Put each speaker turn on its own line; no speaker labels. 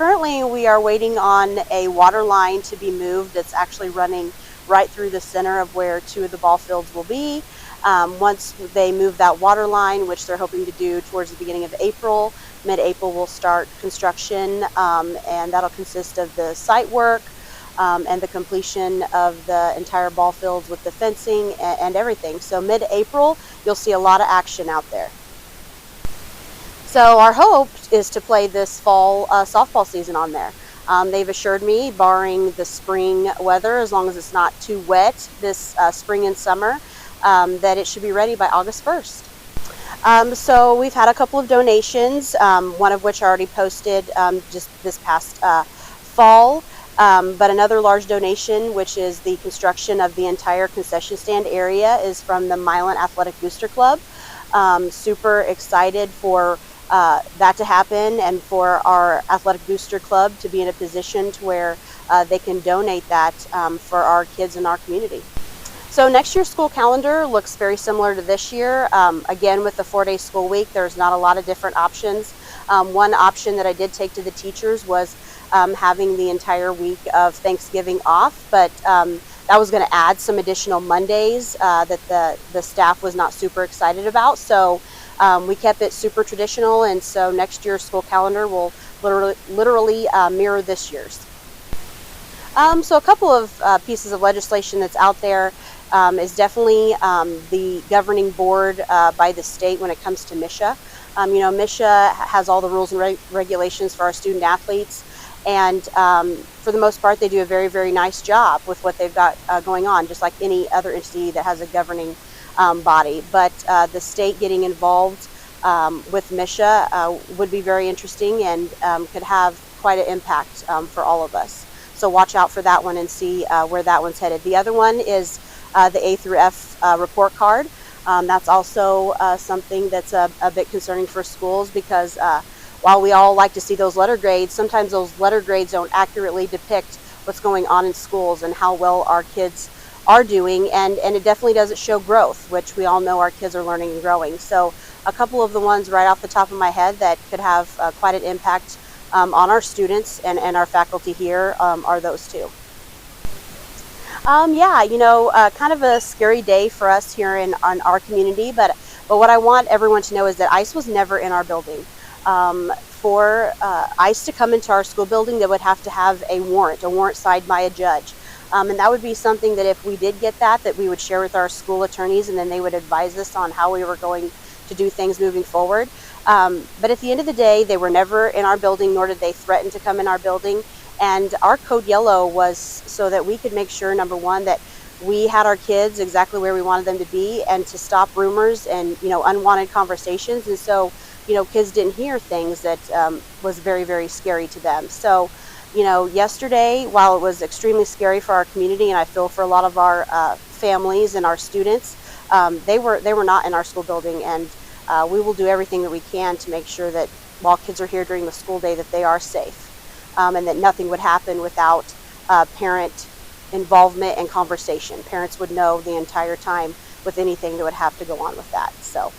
currently we are waiting on a water line to be moved. It's actually running right through the center of where 2 of the ball fields will be. Once they move that water line, which they're hoping to do towards the beginning of April, mid-April we'll start construction, and that'll consist of the site work and the completion of the entire ball fields with the fencing and everything. So mid-April you'll see a lot of action out there. So our hope is to play this fall softball season on there. They've assured me, barring the spring weather, as long as it's not too wet this spring and summer, that it should be ready by August 1st. So we've had a couple of donations, one of which I already posted just this past fall, but another large donation, which is the construction of the entire concession stand area, is from the Milan Athletic Booster Club. Super excited for that to happen and for our athletic booster club to be in a position to where they can donate that for our kids in our community. So next year's school calendar looks very similar to this year. Again, with the 4-day school week, there's not a lot of different options. One option that I did take to the teachers was having the entire week of Thanksgiving off, but that was going to add some additional Mondays that the staff was not super excited about. So we kept it super traditional, and so next year's school calendar will literally mirror this year's. So a couple of pieces of legislation that's out there is definitely the governing board by the state when it comes to MSHA. MSHA has all the rules and regulations for our student athletes, and for the most part they do a very, very nice job with what they've got going on, just like any other entity that has a governing body. But the state getting involved with MSHA would be very interesting and could have quite an impact for all of us. So watch out for that one and see where that one's headed. The other one is the A through F report card. That's also something that's a bit concerning for schools, because while we all like to see those letter grades, sometimes those letter grades don't accurately depict what's going on in schools and how well our kids are doing, and it definitely doesn't show growth, which we all know our kids are learning and growing. So a couple of the ones right off the top of my head that could have quite an impact on our students and our faculty here are those two. Kind of a scary day for us here in our community, but what I want everyone to know is that ICE was never in our building. For ICE to come into our school building, they would have to have a warrant signed by a judge. And that would be something that if we did get that we would share with our school attorneys, and then they would advise us on how we were going to do things moving forward. But at the end of the day, they were never in our building, nor did they threaten to come in our building. And our code yellow was so that we could make sure, number one, that we had our kids exactly where we wanted them to be, and to stop rumors and unwanted conversations. And so kids didn't hear things that was very, very scary to them. So yesterday, while it was extremely scary for our community, and I feel for a lot of our families and our students, they were not in our school building, and we will do everything that we can to make sure that while kids are here during the school day, that they are safe, and that nothing would happen without parent involvement and conversation. Parents would know the entire time with anything that would have to go on with that. So.